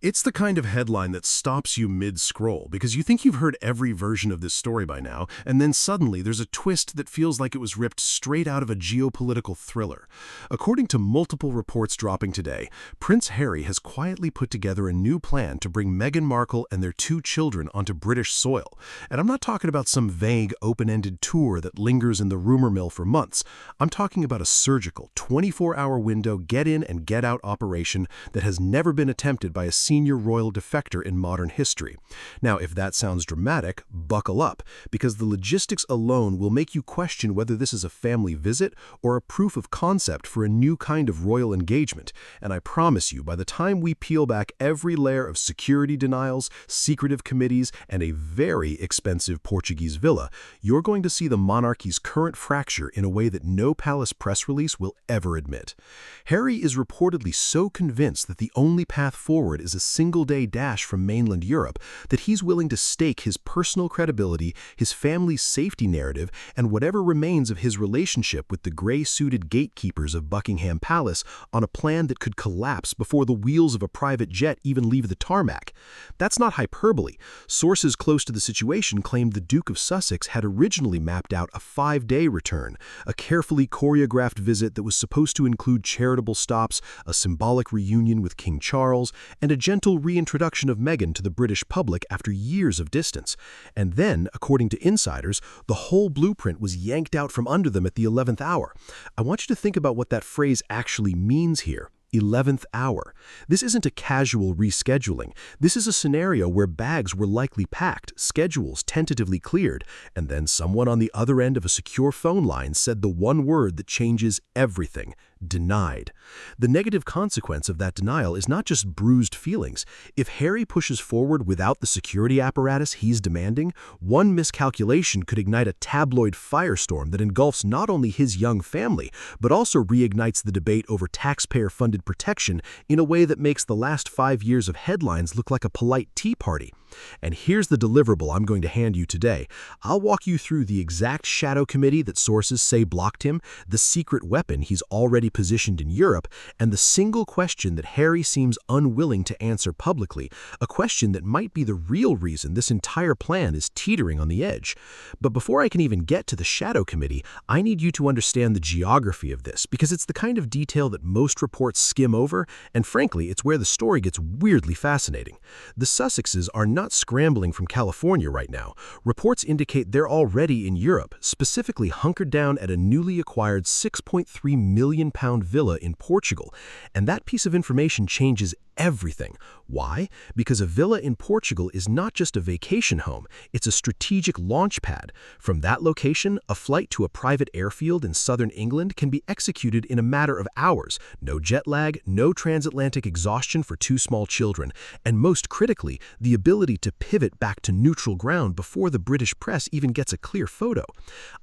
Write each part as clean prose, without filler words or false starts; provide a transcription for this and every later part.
It's the kind of headline that stops you mid-scroll because you think you've heard every version of this story by now, and then suddenly there's a twist that feels like it was ripped straight out of a geopolitical thriller. According to multiple reports dropping today, Prince Harry has quietly put together a new plan to bring Meghan Markle and their two children onto British soil. And I'm not talking about some vague, open-ended tour that lingers in the rumor mill for months. I'm talking about a surgical, 24-hour window get-in and get-out operation that has never been attempted by a senior royal defector in modern history. Now, if that sounds dramatic, buckle up, because the logistics alone will make you question whether this is a family visit or a proof of concept for a new kind of royal engagement. And I promise you, by the time we peel back every layer of security denials, secretive committees, and a very expensive Portuguese villa, you're going to see the monarchy's current fracture in a way that no palace press release will ever admit. Harry is reportedly so convinced that the only path forward is a single-day dash from mainland Europe that he's willing to stake his personal credibility, his family's safety narrative, and whatever remains of his relationship with the gray-suited gatekeepers of Buckingham Palace on a plan that could collapse before the wheels of a private jet even leave the tarmac. That's not hyperbole. Sources close to the situation claimed the Duke of Sussex had originally mapped out a 5-day return, a carefully choreographed visit that was supposed to include charitable stops, a symbolic reunion with King Charles, and a gentle reintroduction of Meghan to the British public after years of distance. And then, according to insiders, the whole blueprint was yanked out from under them at the 11th hour. I want you to think about what that phrase actually means here. 11th hour. This isn't a casual rescheduling. This is a scenario where bags were likely packed, schedules tentatively cleared, and then someone on the other end of a secure phone line said the one word that changes everything: denied. The negative consequence of that denial is not just bruised feelings. If Harry pushes forward without the security apparatus he's demanding, one miscalculation could ignite a tabloid firestorm that engulfs not only his young family, but also reignites the debate over taxpayer-funded protection in a way that makes the last 5 years of headlines look like a polite tea party. And here's the deliverable I'm going to hand you today. I'll walk you through the exact shadow committee that sources say blocked him, the secret weapon he's already positioned in Europe, and the single question that Harry seems unwilling to answer publicly, a question that might be the real reason this entire plan is teetering on the edge. But before I can even get to the shadow committee, I need you to understand the geography of this, because it's the kind of detail that most reports skim over, and frankly, it's where the story gets weirdly fascinating. The Sussexes are not scrambling from California right now. Reports indicate they're already in Europe, specifically hunkered down at a newly acquired £6.3 million villa in Portugal. And that piece of information changes everything. Why? Because a villa in Portugal is not just a vacation home, it's a strategic launch pad. From that location, a flight to a private airfield in southern England can be executed in a matter of hours. No jet lag, no transatlantic exhaustion for two small children, and most critically, the ability to pivot back to neutral ground before the British press even gets a clear photo.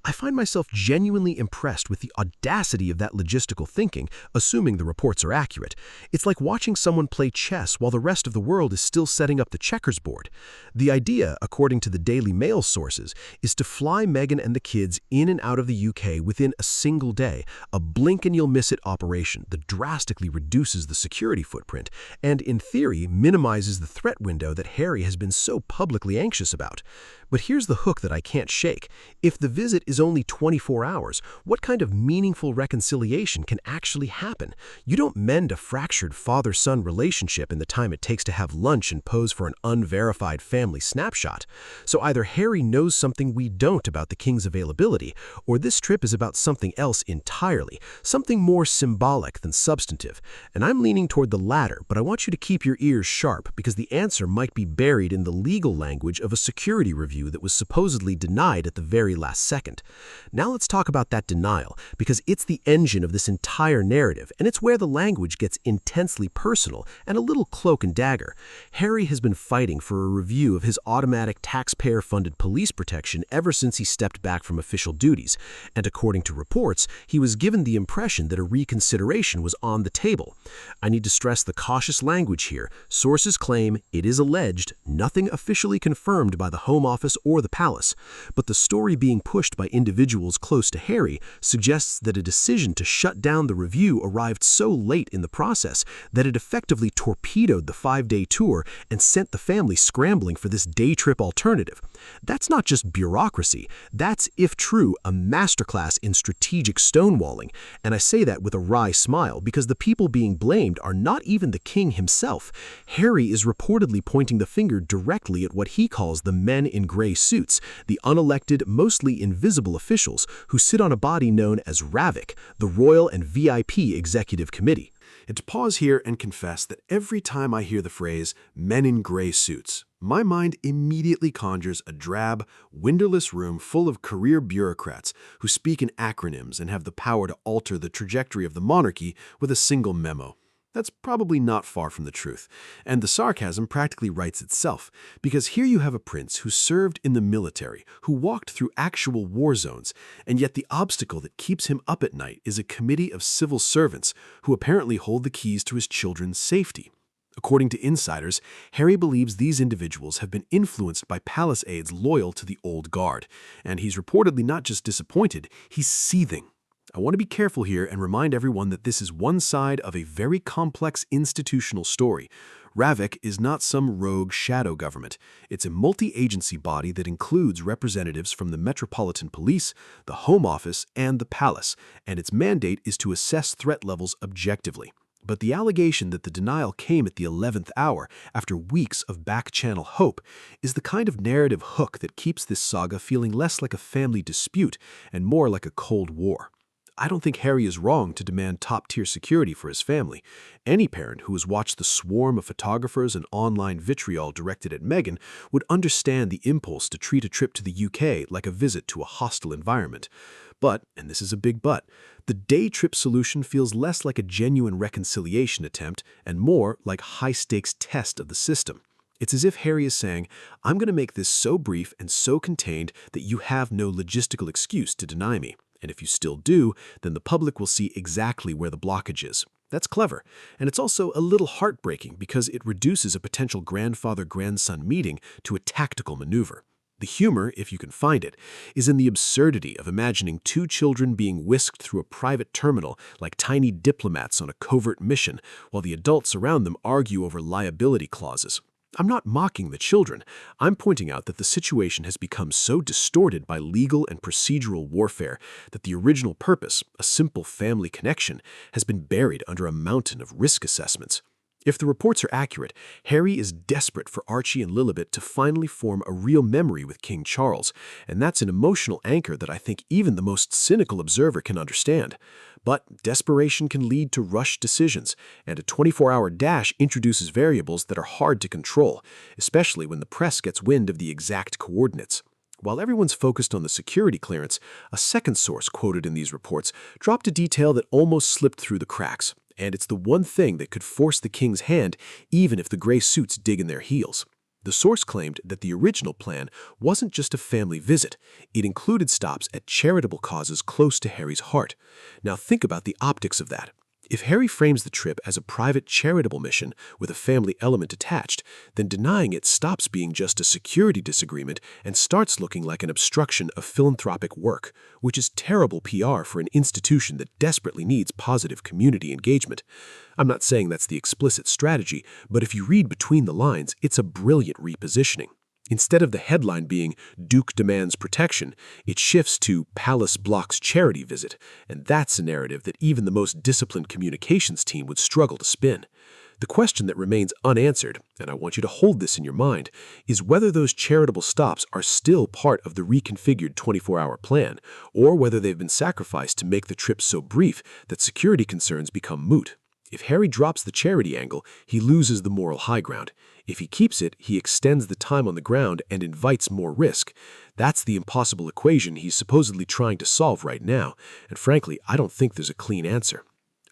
I find myself genuinely impressed with the audacity of that logistical thinking, assuming the reports are accurate. It's like watching someone play chess while the rest of the world is still setting up the checkers board. The idea, according to the Daily Mail sources, is to fly Meghan and the kids in and out of the UK within a single day, a blink-and-you'll-miss-it operation that drastically reduces the security footprint and, in theory, minimizes the threat window that Harry has been so publicly anxious about. But here's the hook that I can't shake. If the visit is only 24 hours, what kind of meaningful reconciliation can actually happen? You don't mend a fractured father-son relationship in the time it takes to have lunch and pose for an unverified family snapshot. So either Harry knows something we don't about the king's availability, or this trip is about something else entirely, something more symbolic than substantive. And I'm leaning toward the latter, but I want you to keep your ears sharp because the answer might be buried in the legal language of a security review that was supposedly denied at the very last second. Now let's talk about that denial, because it's the engine of this entire narrative, and it's where the language gets intensely personal and a little cloak and dagger. Harry has been fighting for a review of his automatic taxpayer-funded police protection ever since he stepped back from official duties, and according to reports, he was given the impression that a reconsideration was on the table. I need to stress the cautious language here. Sources claim it is alleged, nothing officially confirmed by the Home Office office or the palace, but the story being pushed by individuals close to Harry suggests that a decision to shut down the review arrived so late in the process that it effectively torpedoed the 5-day tour and sent the family scrambling for this day trip alternative. That's not just bureaucracy, that's, if true, a masterclass in strategic stonewalling, and I say that with a wry smile because the people being blamed are not even the king himself. Harry is reportedly pointing the finger directly at what he calls the men in gray suits, the unelected, mostly invisible officials who sit on a body known as Ravec, the Royal and VIP Executive Committee. And to pause here and confess that every time I hear the phrase men in gray suits, my mind immediately conjures a drab, windowless room full of career bureaucrats who speak in acronyms and have the power to alter the trajectory of the monarchy with a single memo. That's probably not far from the truth, and the sarcasm practically writes itself, because here you have a prince who served in the military, who walked through actual war zones, and yet the obstacle that keeps him up at night is a committee of civil servants who apparently hold the keys to his children's safety. According to insiders, Harry believes these individuals have been influenced by palace aides loyal to the old guard, and he's reportedly not just disappointed, he's seething. I want to be careful here and remind everyone that this is one side of a very complex institutional story. Ravec is not some rogue shadow government. It's a multi-agency body that includes representatives from the Metropolitan Police, the Home Office, and the Palace, and its mandate is to assess threat levels objectively. But the allegation that the denial came at the 11th hour, after weeks of back-channel hope, is the kind of narrative hook that keeps this saga feeling less like a family dispute and more like a Cold War. I don't think Harry is wrong to demand top-tier security for his family. Any parent who has watched the swarm of photographers and online vitriol directed at Meghan would understand the impulse to treat a trip to the UK like a visit to a hostile environment. But, and this is a big but, the day trip solution feels less like a genuine reconciliation attempt and more like a high-stakes test of the system. It's as if Harry is saying, I'm going to make this so brief and so contained that you have no logistical excuse to deny me. And if you still do, then the public will see exactly where the blockage is. That's clever, and it's also a little heartbreaking because it reduces a potential grandfather-grandson meeting to a tactical maneuver. The humor, if you can find it, is in the absurdity of imagining two children being whisked through a private terminal like tiny diplomats on a covert mission, while the adults around them argue over liability clauses. I'm not mocking the children. I'm pointing out that the situation has become so distorted by legal and procedural warfare that the original purpose, a simple family connection, has been buried under a mountain of risk assessments. If the reports are accurate, Harry is desperate for Archie and Lilibet to finally form a real memory with King Charles, and that's an emotional anchor that I think even the most cynical observer can understand. But desperation can lead to rushed decisions, and a 24-hour dash introduces variables that are hard to control, especially when the press gets wind of the exact coordinates. While everyone's focused on the security clearance, a second source quoted in these reports dropped a detail that almost slipped through the cracks. And it's the one thing that could force the king's hand, even if the gray suits dig in their heels. The source claimed that the original plan wasn't just a family visit. It included stops at charitable causes close to Harry's heart. Now think about the optics of that. If Harry frames the trip as a private charitable mission with a family element attached, then denying it stops being just a security disagreement and starts looking like an obstruction of philanthropic work, which is terrible PR for an institution that desperately needs positive community engagement. I'm not saying that's the explicit strategy, but if you read between the lines, it's a brilliant repositioning. Instead of the headline being Duke demands protection, it shifts to Palace blocks charity visit, and that's a narrative that even the most disciplined communications team would struggle to spin. The question that remains unanswered, and I want you to hold this in your mind, is whether those charitable stops are still part of the reconfigured 24-hour plan, or whether they've been sacrificed to make the trip so brief that security concerns become moot. If Harry drops the charity angle, he loses the moral high ground. If he keeps it, he extends the time on the ground and invites more risk. That's the impossible equation he's supposedly trying to solve right now, and frankly, I don't think there's a clean answer.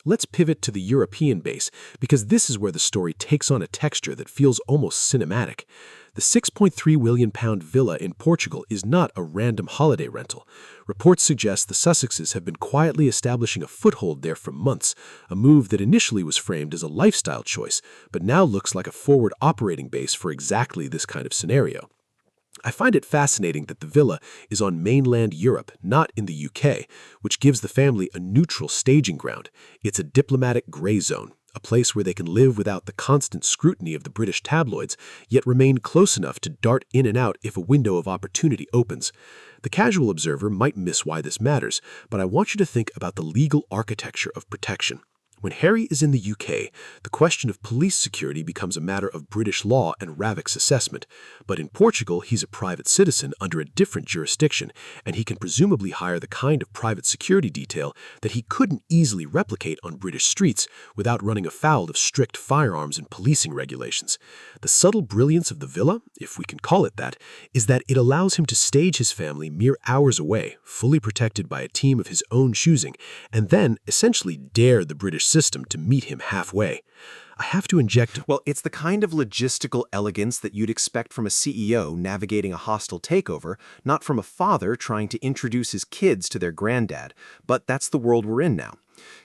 Let's pivot to the European base, because this is where the story takes on a texture that feels almost cinematic. The £6.3 million villa in Portugal is not a random holiday rental. Reports suggest the Sussexes have been quietly establishing a foothold there for months, a move that initially was framed as a lifestyle choice, but now looks like a forward operating base for exactly this kind of scenario. I find it fascinating that the villa is on mainland Europe, not in the UK, which gives the family a neutral staging ground. It's a diplomatic gray zone, a place where they can live without the constant scrutiny of the British tabloids, yet remain close enough to dart in and out if a window of opportunity opens. The casual observer might miss why this matters, but I want you to think about the legal architecture of protection. When Harry is in the UK, the question of police security becomes a matter of British law and Ravec's assessment. But in Portugal, he's a private citizen under a different jurisdiction, and he can presumably hire the kind of private security detail that he couldn't easily replicate on British streets without running afoul of strict firearms and policing regulations. The subtle brilliance of the villa, if we can call it that, is that it allows him to stage his family mere hours away, fully protected by a team of his own choosing, and then essentially dare the British system to meet him halfway. I have to inject... Well, it's the kind of logistical elegance that you'd expect from a CEO navigating a hostile takeover, not from a father trying to introduce his kids to their granddad. But that's the world we're in now.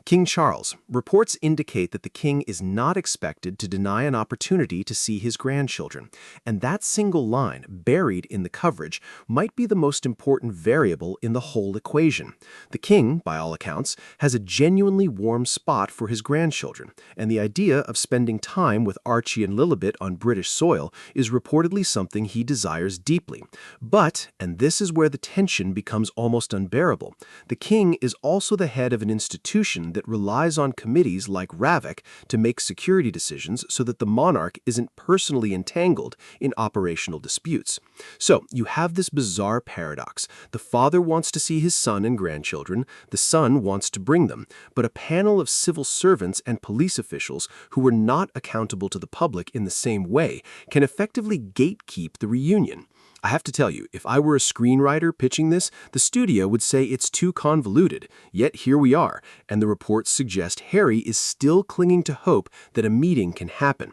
King Charles. Reports indicate that the king is not expected to deny an opportunity to see his grandchildren, and that single line, buried in the coverage, might be the most important variable in the whole equation. The king, by all accounts, has a genuinely warm spot for his grandchildren, and the idea of spending time with Archie and Lilibet on British soil is reportedly something he desires deeply. But, and this is where the tension becomes almost unbearable, the king is also the head of an institution that relies on committees like Ravec to make security decisions so that the monarch isn't personally entangled in operational disputes. So you have this bizarre paradox. The father wants to see his son and grandchildren, the son wants to bring them, but a panel of civil servants and police officials who are not accountable to the public in the same way can effectively gatekeep the reunion. I have to tell you, if I were a screenwriter pitching this, the studio would say it's too convoluted. Yet here we are, and the reports suggest Harry is still clinging to hope that a meeting can happen.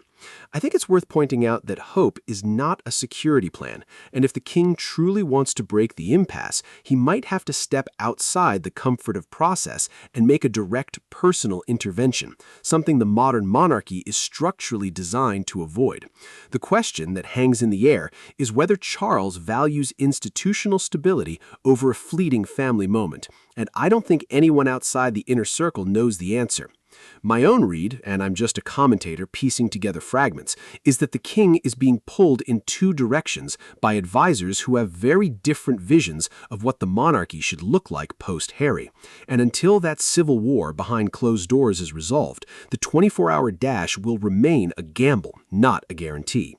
I think it's worth pointing out that hope is not a security plan, and if the king truly wants to break the impasse, he might have to step outside the comfort of process and make a direct personal intervention, something the modern monarchy is structurally designed to avoid. The question that hangs in the air is whether Charles values institutional stability over a fleeting family moment, and I don't think anyone outside the inner circle knows the answer. My own read, and I'm just a commentator piecing together fragments, is that the king is being pulled in two directions by advisors who have very different visions of what the monarchy should look like post-Harry. And until that civil war behind closed doors is resolved, the 24-hour dash will remain a gamble, not a guarantee.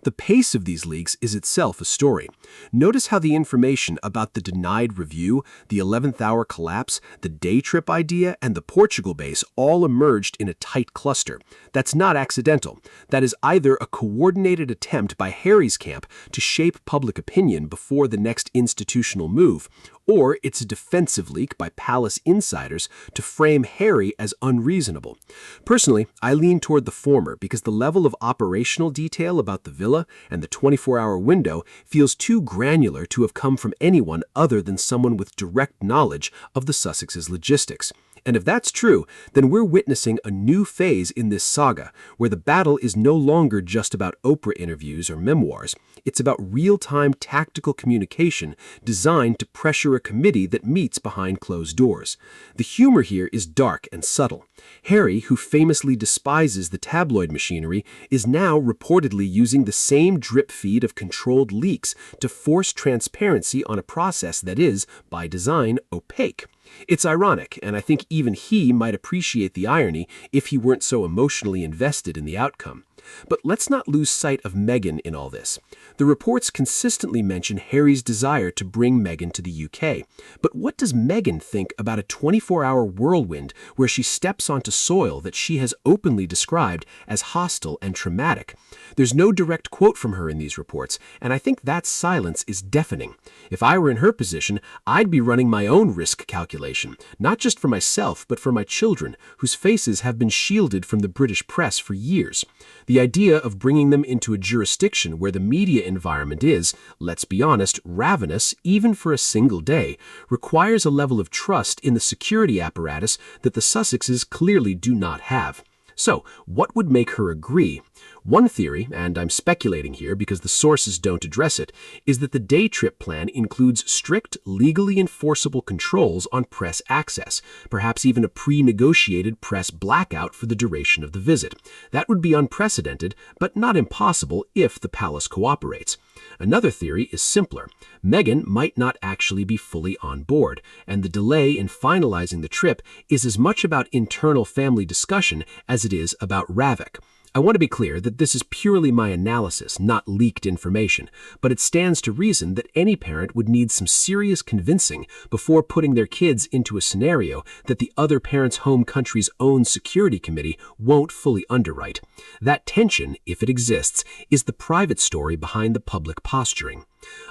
The pace of these leaks is itself a story. Notice how the information about the denied review, the 11th hour collapse, the day trip idea, and the Portugal base all emerged in a tight cluster. That's not accidental. That is either a coordinated attempt by Harry's camp to shape public opinion before the next institutional move, or it's a defensive leak by palace insiders to frame Harry as unreasonable. Personally, I lean toward the former because the level of operational detail about the villa and the 24-hour window feels too granular to have come from anyone other than someone with direct knowledge of the Sussexes' logistics. And if that's true, then we're witnessing a new phase in this saga, where the battle is no longer just about Oprah interviews or memoirs. It's about real-time tactical communication designed to pressure a committee that meets behind closed doors. The humor here is dark and subtle. Harry, who famously despises the tabloid machinery, is now reportedly using the same drip feed of controlled leaks to force transparency on a process that is, by design, opaque. It's ironic, and I think even he might appreciate the irony if he weren't so emotionally invested in the outcome. But let's not lose sight of Meghan in all this. The reports consistently mention Harry's desire to bring Meghan to the UK. But what does Meghan think about a 24-hour whirlwind where she steps onto soil that she has openly described as hostile and traumatic? There's no direct quote from her in these reports, and I think that silence is deafening. If I were in her position, I'd be running my own risk calculation, not just for myself, but for my children, whose faces have been shielded from the British press for years. The idea of bringing them into a jurisdiction where the media environment is, let's be honest, ravenous even for a single day, requires a level of trust in the security apparatus that the Sussexes clearly do not have. So, what would make her agree? One theory, and I'm speculating here because the sources don't address it, is that the day trip plan includes strict, legally enforceable controls on press access, perhaps even a pre-negotiated press blackout for the duration of the visit. That would be unprecedented, but not impossible if the palace cooperates. Another theory is simpler. Meghan might not actually be fully on board, and the delay in finalizing the trip is as much about internal family discussion as it is about Ravec. I want to be clear that this is purely my analysis, not leaked information, but it stands to reason that any parent would need some serious convincing before putting their kids into a scenario that the other parent's home country's own security committee won't fully underwrite. That tension, if it exists, is the private story behind the public posturing.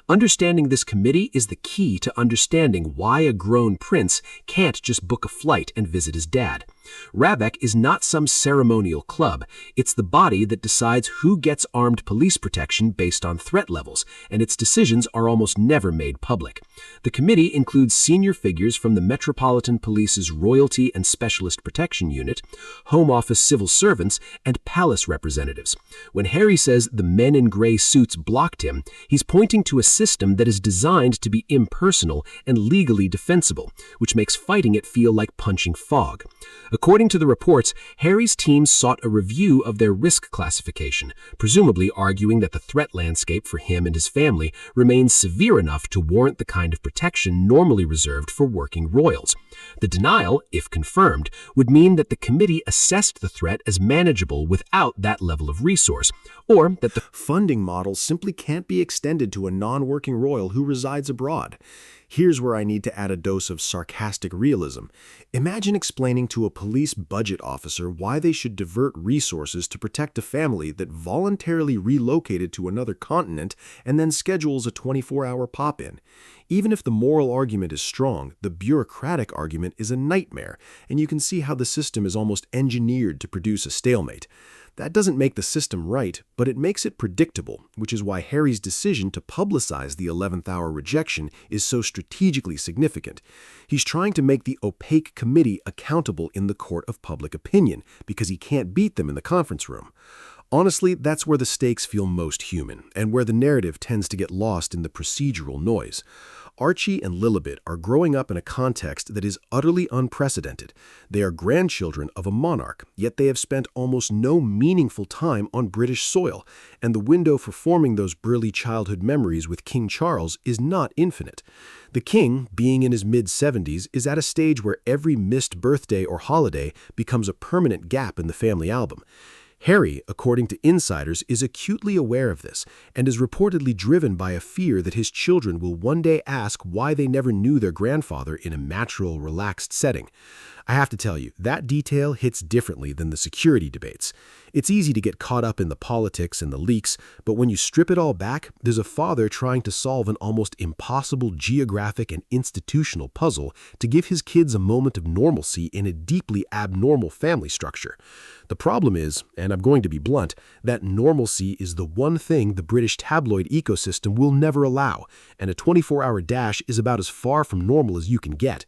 Understanding this committee is the key to understanding why a grown prince can't just book a flight and visit his dad. Ravec is not some ceremonial club. It's the body that decides who gets armed police protection based on threat levels, and its decisions are almost never made public. The committee includes senior figures from the Metropolitan Police's Royalty and Specialist Protection Unit, Home Office civil servants, and palace representatives. When Harry says the men in gray suits blocked him, he's pointing to a system that is designed to be impersonal and legally defensible, which makes fighting it feel like punching fog. According to the reports, Harry's team sought a review of their risk classification, presumably arguing that the threat landscape for him and his family remains severe enough to warrant the kind of protection normally reserved for working royals. The denial, if confirmed, would mean that the committee assessed the threat as manageable without that level of resource, or that the funding model simply can't be extended to a non-working royal who resides abroad. Here's where I need to add a dose of sarcastic realism. Imagine explaining to a police budget officer why they should divert resources to protect a family that voluntarily relocated to another continent and then schedules a 24-hour pop-in. Even if the moral argument is strong, the bureaucratic argument is a nightmare, and you can see how the system is almost engineered to produce a stalemate. That doesn't make the system right, but it makes it predictable, which is why Harry's decision to publicize the 11th hour rejection is so strategically significant. He's trying to make the opaque committee accountable in the court of public opinion, because he can't beat them in the conference room. Honestly, that's where the stakes feel most human, and where the narrative tends to get lost in the procedural noise. Archie and Lilibet are growing up in a context that is utterly unprecedented. They are grandchildren of a monarch, yet they have spent almost no meaningful time on British soil, and the window for forming those burly childhood memories with King Charles is not infinite. The king, being in his mid-70s, is at a stage where every missed birthday or holiday becomes a permanent gap in the family album. Harry, according to insiders, is acutely aware of this and is reportedly driven by a fear that his children will one day ask why they never knew their grandfather in a natural, relaxed setting. I have to tell you, that detail hits differently than the security debates. It's easy to get caught up in the politics and the leaks, but when you strip it all back, there's a father trying to solve an almost impossible geographic and institutional puzzle to give his kids a moment of normalcy in a deeply abnormal family structure. The problem is, and I'm going to be blunt, that normalcy is the one thing the British tabloid ecosystem will never allow, and a 24-hour dash is about as far from normal as you can get.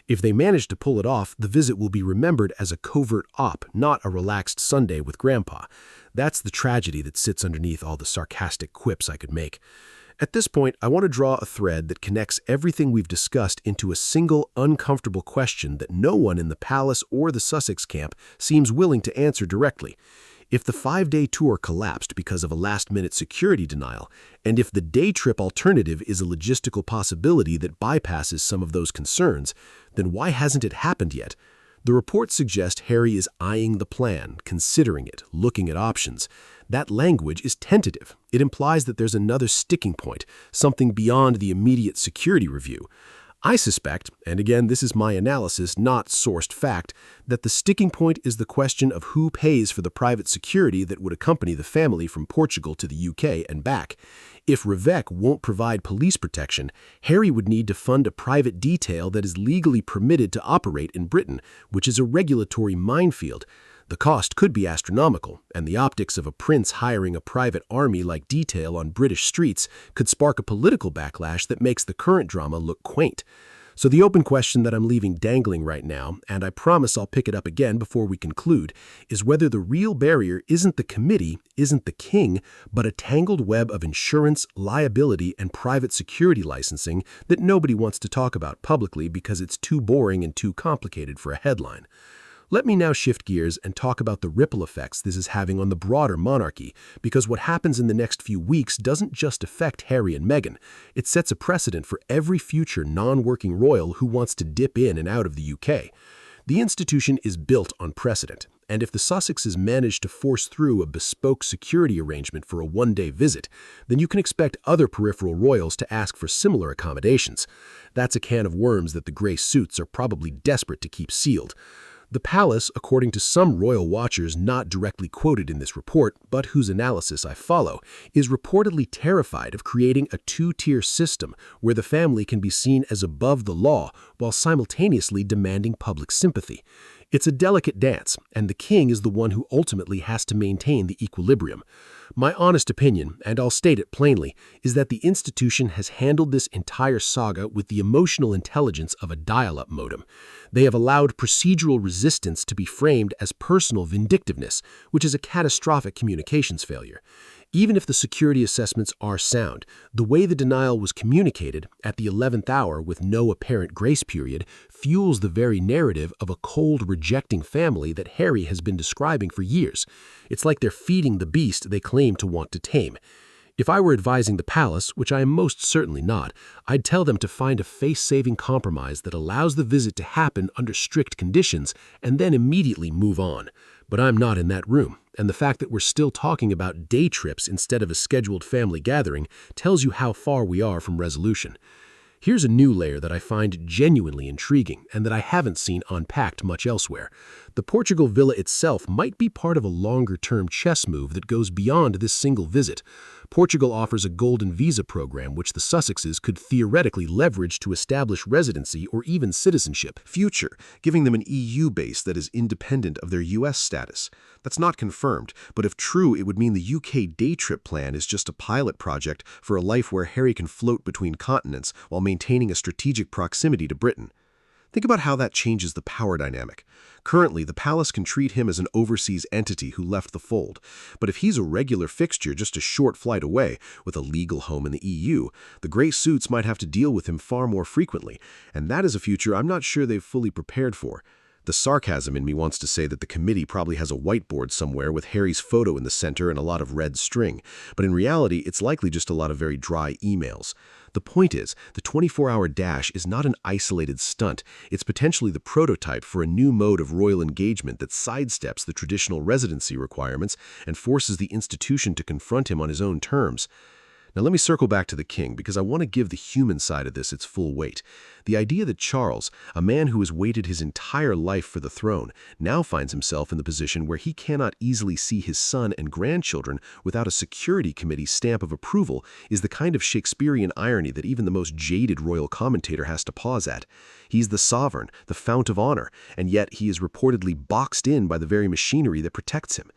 If they manage to pull it off, the visit will be remembered as a covert op, not a relaxed Sunday with Grandpa. That's the tragedy that sits underneath all the sarcastic quips I could make. At this point, I want to draw a thread that connects everything we've discussed into a single, uncomfortable question that no one in the palace or the Sussex camp seems willing to answer directly. If the 5-day tour collapsed because of a last-minute security denial, and if the day trip alternative is a logistical possibility that bypasses some of those concerns, then why hasn't it happened yet? The reports suggest Harry is eyeing the plan, considering it, looking at options. That language is tentative. It implies that there's another sticking point, something beyond the immediate security review. I suspect, and again this is my analysis, not sourced fact, that the sticking point is the question of who pays for the private security that would accompany the family from Portugal to the UK and back. If Ravec won't provide police protection, Harry would need to fund a private detail that is legally permitted to operate in Britain, which is a regulatory minefield. The cost could be astronomical, and the optics of a prince hiring a private army-like detail on British streets could spark a political backlash that makes the current drama look quaint. So the open question that I'm leaving dangling right now, and I promise I'll pick it up again before we conclude, is whether the real barrier isn't the committee, isn't the king, but a tangled web of insurance, liability, and private security licensing that nobody wants to talk about publicly because it's too boring and too complicated for a headline. Let me now shift gears and talk about the ripple effects this is having on the broader monarchy, because what happens in the next few weeks doesn't just affect Harry and Meghan. It sets a precedent for every future non-working royal who wants to dip in and out of the UK. The institution is built on precedent, and if the Sussexes manage to force through a bespoke security arrangement for a one-day visit, then you can expect other peripheral royals to ask for similar accommodations. That's a can of worms that the grey suits are probably desperate to keep sealed. The palace, according to some royal watchers not directly quoted in this report, but whose analysis I follow, is reportedly terrified of creating a two-tier system where the family can be seen as above the law while simultaneously demanding public sympathy. It's a delicate dance, and the king is the one who ultimately has to maintain the equilibrium. My honest opinion, and I'll state it plainly, is that the institution has handled this entire saga with the emotional intelligence of a dial-up modem. They have allowed procedural resistance to be framed as personal vindictiveness, which is a catastrophic communications failure. Even if the security assessments are sound, the way the denial was communicated, at the 11th hour with no apparent grace period, fuels the very narrative of a cold, rejecting family that Harry has been describing for years. It's like they're feeding the beast they claim to want to tame. If I were advising the palace, which I am most certainly not, I'd tell them to find a face-saving compromise that allows the visit to happen under strict conditions and then immediately move on. But I'm not in that room, and the fact that we're still talking about day trips instead of a scheduled family gathering tells you how far we are from resolution. Here's a new layer that I find genuinely intriguing and that I haven't seen unpacked much elsewhere. The Portugal villa itself might be part of a longer-term chess move that goes beyond this single visit. Portugal offers a golden visa program which the Sussexes could theoretically leverage to establish residency or even citizenship. Future, giving them an EU base that is independent of their US status. That's not confirmed, but if true, it would mean the UK day trip plan is just a pilot project for a life where Harry can float between continents while maintaining a strategic proximity to Britain. Think about how that changes the power dynamic. Currently, the palace can treat him as an overseas entity who left the fold. But if he's a regular fixture just a short flight away, with a legal home in the EU, the grey suits might have to deal with him far more frequently, and that is a future I'm not sure they've fully prepared for. The sarcasm in me wants to say that the committee probably has a whiteboard somewhere with Harry's photo in the center and a lot of red string, but in reality, it's likely just a lot of very dry emails. The point is, the 24-hour dash is not an isolated stunt. It's potentially the prototype for a new mode of royal engagement that sidesteps the traditional residency requirements and forces the institution to confront him on his own terms. Now let me circle back to the king, because I want to give the human side of this its full weight. The idea that Charles, a man who has waited his entire life for the throne, now finds himself in the position where he cannot easily see his son and grandchildren without a security committee stamp of approval is the kind of Shakespearean irony that even the most jaded royal commentator has to pause at. He's the sovereign, the fount of honor, and yet he is reportedly boxed in by the very machinery that protects him.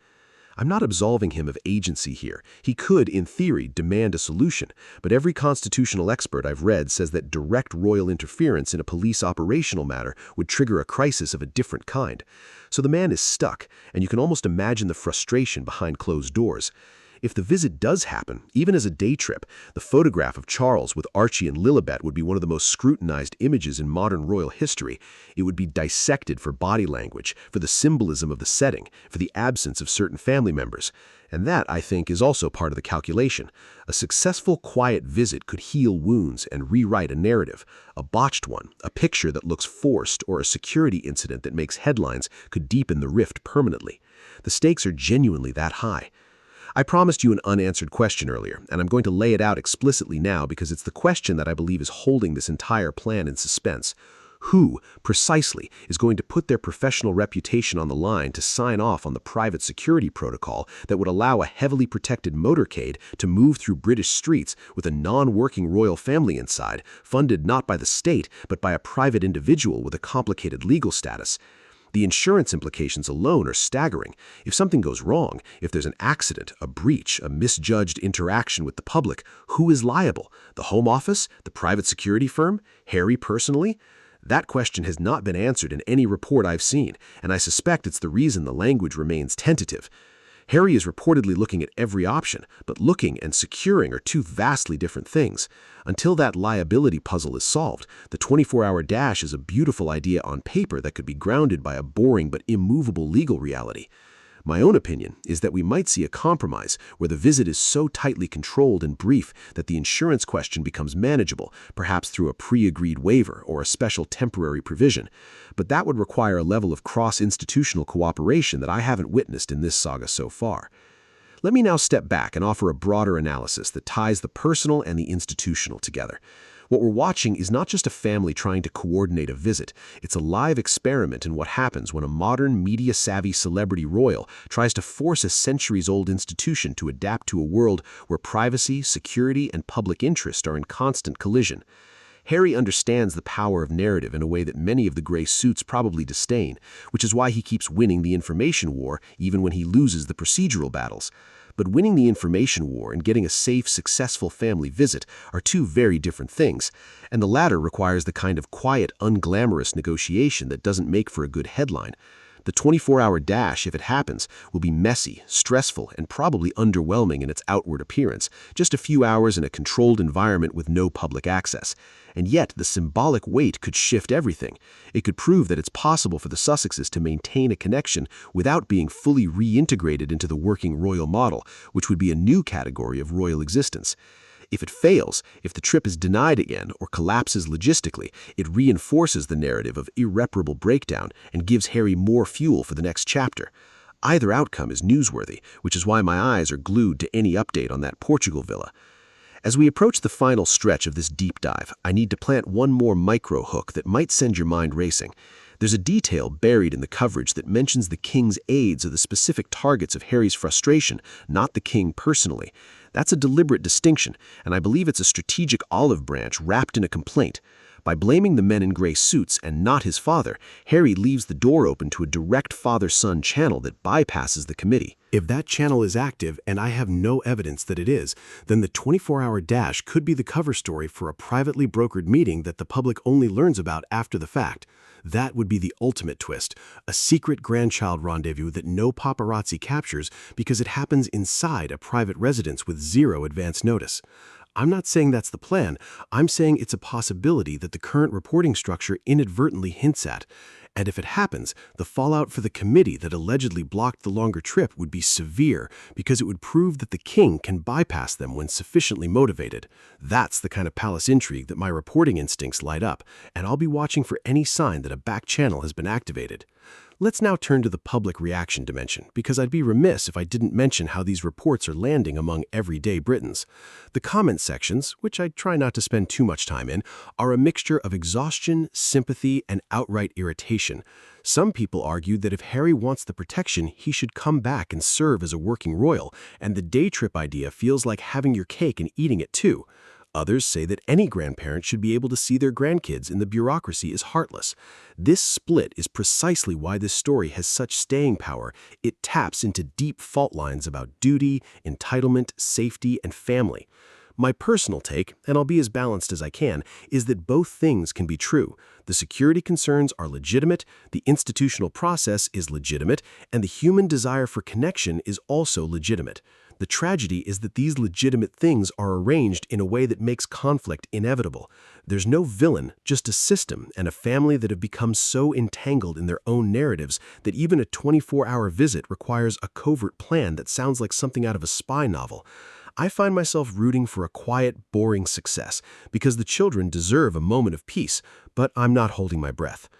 I'm not absolving him of agency here. He could, in theory, demand a solution, but every constitutional expert I've read says that direct royal interference in a police operational matter would trigger a crisis of a different kind. So the man is stuck, and you can almost imagine the frustration behind closed doors. If the visit does happen, even as a day trip, the photograph of Charles with Archie and Lilibet would be one of the most scrutinized images in modern royal history. It would be dissected for body language, for the symbolism of the setting, for the absence of certain family members. And that, I think, is also part of the calculation. A successful, quiet visit could heal wounds and rewrite a narrative. A botched one, a picture that looks forced, or a security incident that makes headlines could deepen the rift permanently. The stakes are genuinely that high. I promised you an unanswered question earlier, and I'm going to lay it out explicitly now because it's the question that I believe is holding this entire plan in suspense. Who, precisely, is going to put their professional reputation on the line to sign off on the private security protocol that would allow a heavily protected motorcade to move through British streets with a non-working royal family inside, funded not by the state, but by a private individual with a complicated legal status? The insurance implications alone are staggering. If something goes wrong, if there's an accident, a breach, a misjudged interaction with the public, who is liable? The Home Office? The private security firm? Harry personally? That question has not been answered in any report I've seen, and I suspect it's the reason the language remains tentative. Harry is reportedly looking at every option, but looking and securing are two vastly different things. Until that liability puzzle is solved, the 24-hour dash is a beautiful idea on paper that could be grounded by a boring but immovable legal reality. My own opinion is that we might see a compromise where the visit is so tightly controlled and brief that the insurance question becomes manageable, perhaps through a pre-agreed waiver or a special temporary provision. But that would require a level of cross-institutional cooperation that I haven't witnessed in this saga so far. Let me now step back and offer a broader analysis that ties the personal and the institutional together. What we're watching is not just a family trying to coordinate a visit, it's a live experiment in what happens when a modern, media-savvy celebrity royal tries to force a centuries-old institution to adapt to a world where privacy, security, and public interest are in constant collision. Harry understands the power of narrative in a way that many of the gray suits probably disdain, which is why he keeps winning the information war even when he loses the procedural battles. But winning the information war and getting a safe, successful family visit are two very different things, and the latter requires the kind of quiet, unglamorous negotiation that doesn't make for a good headline. The 24-hour dash, if it happens, will be messy, stressful, and probably underwhelming in its outward appearance, just a few hours in a controlled environment with no public access. And yet, the symbolic weight could shift everything. It could prove that it's possible for the Sussexes to maintain a connection without being fully reintegrated into the working royal model, which would be a new category of royal existence. If it fails, if the trip is denied again or collapses logistically, it reinforces the narrative of irreparable breakdown and gives Harry more fuel for the next chapter. Either outcome is newsworthy, which is why my eyes are glued to any update on that Portugal villa. As we approach the final stretch of this deep dive, I need to plant one more micro hook that might send your mind racing. There's a detail buried in the coverage that mentions the king's aides are the specific targets of Harry's frustration, not the king personally. That's a deliberate distinction, and I believe it's a strategic olive branch wrapped in a complaint. By blaming the men in gray suits and not his father, Harry leaves the door open to a direct father-son channel that bypasses the committee. If that channel is active, and I have no evidence that it is, then the 24-hour dash could be the cover story for a privately brokered meeting that the public only learns about after the fact. That would be the ultimate twist, a secret grandchild rendezvous that no paparazzi captures because it happens inside a private residence with zero advance notice. I'm not saying that's the plan, I'm saying it's a possibility that the current reporting structure inadvertently hints at. And if it happens, the fallout for the committee that allegedly blocked the longer trip would be severe because it would prove that the king can bypass them when sufficiently motivated. That's the kind of palace intrigue that my reporting instincts light up, and I'll be watching for any sign that a back channel has been activated. Let's now turn to the public reaction dimension, because I'd be remiss if I didn't mention how these reports are landing among everyday Britons. The comment sections, which I try not to spend too much time in, are a mixture of exhaustion, sympathy, and outright irritation. Some people argue that if Harry wants the protection, he should come back and serve as a working royal, and the day trip idea feels like having your cake and eating it too. Others say that any grandparent should be able to see their grandkids and the bureaucracy is heartless. This split is precisely why this story has such staying power. It taps into deep fault lines about duty, entitlement, safety, and family. My personal take, and I'll be as balanced as I can, is that both things can be true. The security concerns are legitimate, the institutional process is legitimate, and the human desire for connection is also legitimate. The tragedy is that these legitimate things are arranged in a way that makes conflict inevitable. There's no villain, just a system and a family that have become so entangled in their own narratives that even a 24-hour visit requires a covert plan that sounds like something out of a spy novel. I find myself rooting for a quiet, boring success because the children deserve a moment of peace, but I'm not holding my breath.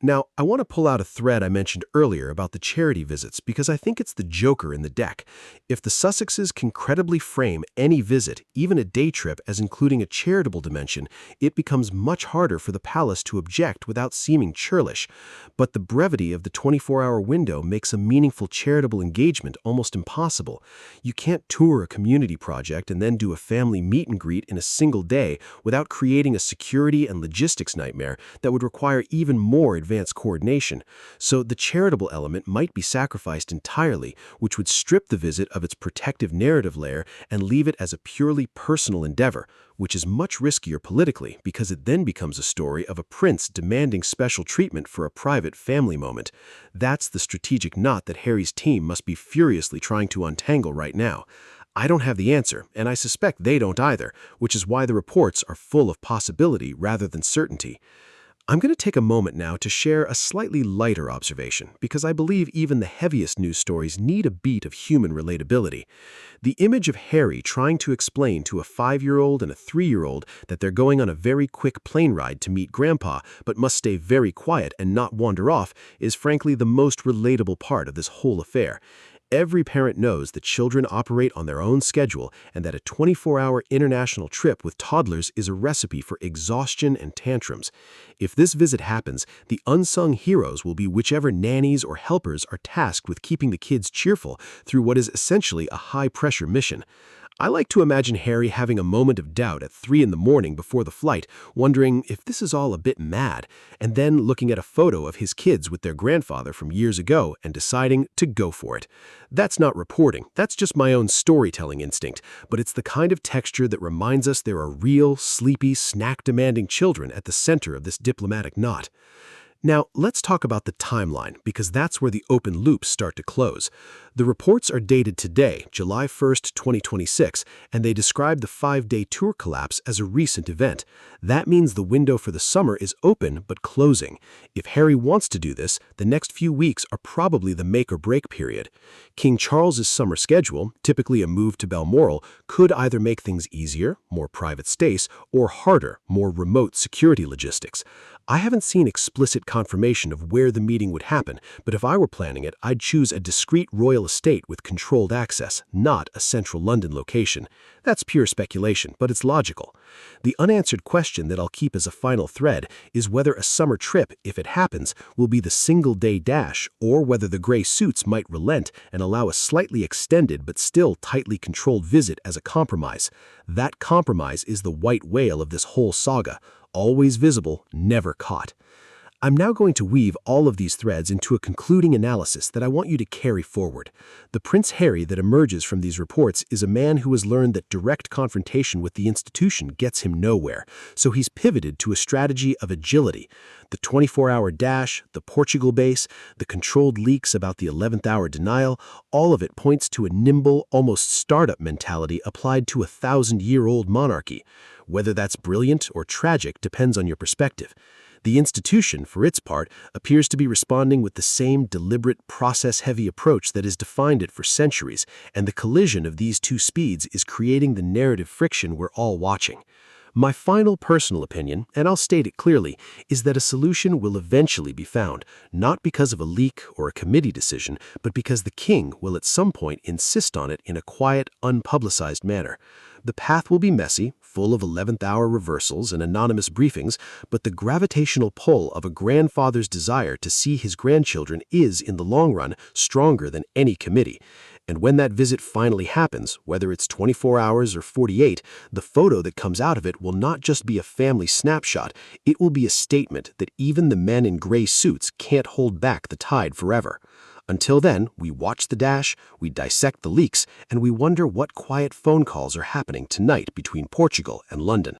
Now, I want to pull out a thread I mentioned earlier about the charity visits because I think it's the joker in the deck. If the Sussexes can credibly frame any visit, even a day trip, as including a charitable dimension, it becomes much harder for the palace to object without seeming churlish. But the brevity of the 24-hour window makes a meaningful charitable engagement almost impossible. You can't tour a community project and then do a family meet and greet in a single day without creating a security and logistics nightmare that would require even more advance coordination, so the charitable element might be sacrificed entirely, which would strip the visit of its protective narrative layer and leave it as a purely personal endeavor, which is much riskier politically because it then becomes a story of a prince demanding special treatment for a private family moment. That's the strategic knot that Harry's team must be furiously trying to untangle right now. I don't have the answer, and I suspect they don't either, which is why the reports are full of possibility rather than certainty. I'm going to take a moment now to share a slightly lighter observation, because I believe even the heaviest news stories need a beat of human relatability. The image of Harry trying to explain to a 5-year-old and a 3-year-old that they're going on a very quick plane ride to meet Grandpa, but must stay very quiet and not wander off, is frankly the most relatable part of this whole affair. Every parent knows that children operate on their own schedule and that a 24-hour international trip with toddlers is a recipe for exhaustion and tantrums. If this visit happens, the unsung heroes will be whichever nannies or helpers are tasked with keeping the kids cheerful through what is essentially a high-pressure mission. I like to imagine Harry having a moment of doubt at 3 in the morning before the flight, wondering if this is all a bit mad, and then looking at a photo of his kids with their grandfather from years ago and deciding to go for it. That's not reporting, that's just my own storytelling instinct, but it's the kind of texture that reminds us there are real, sleepy, snack-demanding children at the center of this diplomatic knot. Now, let's talk about the timeline, because that's where the open loops start to close. The reports are dated today, July 1st, 2026, and they describe the 5-day tour collapse as a recent event. That means the window for the summer is open but closing. If Harry wants to do this, the next few weeks are probably the make-or-break period. King Charles's summer schedule, typically a move to Balmoral, could either make things easier, more private space, or harder, more remote security logistics. I haven't seen explicit confirmation of where the meeting would happen, but if I were planning it, I'd choose a discreet royal estate with controlled access, not a central London location. That's pure speculation, but it's logical. The unanswered question that I'll keep as a final thread is whether a summer trip, if it happens, will be the single-day dash, or whether the gray suits might relent and allow a slightly extended but still tightly controlled visit as a compromise. That compromise is the white whale of this whole saga. Always visible, never caught. I'm now going to weave all of these threads into a concluding analysis that I want you to carry forward. The Prince Harry that emerges from these reports is a man who has learned that direct confrontation with the institution gets him nowhere, so he's pivoted to a strategy of agility. The 24-hour dash, the Portugal base, the controlled leaks about the 11th hour denial, all of it points to a nimble, almost startup mentality applied to a 1,000-year-old monarchy. Whether that's brilliant or tragic depends on your perspective. The institution, for its part, appears to be responding with the same deliberate, process-heavy approach that has defined it for centuries, and the collision of these two speeds is creating the narrative friction we're all watching. My final personal opinion, and I'll state it clearly, is that a solution will eventually be found, not because of a leak or a committee decision, but because the king will at some point insist on it in a quiet, unpublicized manner. The path will be messy, full of 11th-hour reversals and anonymous briefings, but the gravitational pull of a grandfather's desire to see his grandchildren is, in the long run, stronger than any committee. And when that visit finally happens, whether it's 24 hours or 48, the photo that comes out of it will not just be a family snapshot, it will be a statement that even the men in gray suits can't hold back the tide forever. Until then, we watch the dash, we dissect the leaks, and we wonder what quiet phone calls are happening tonight between Portugal and London.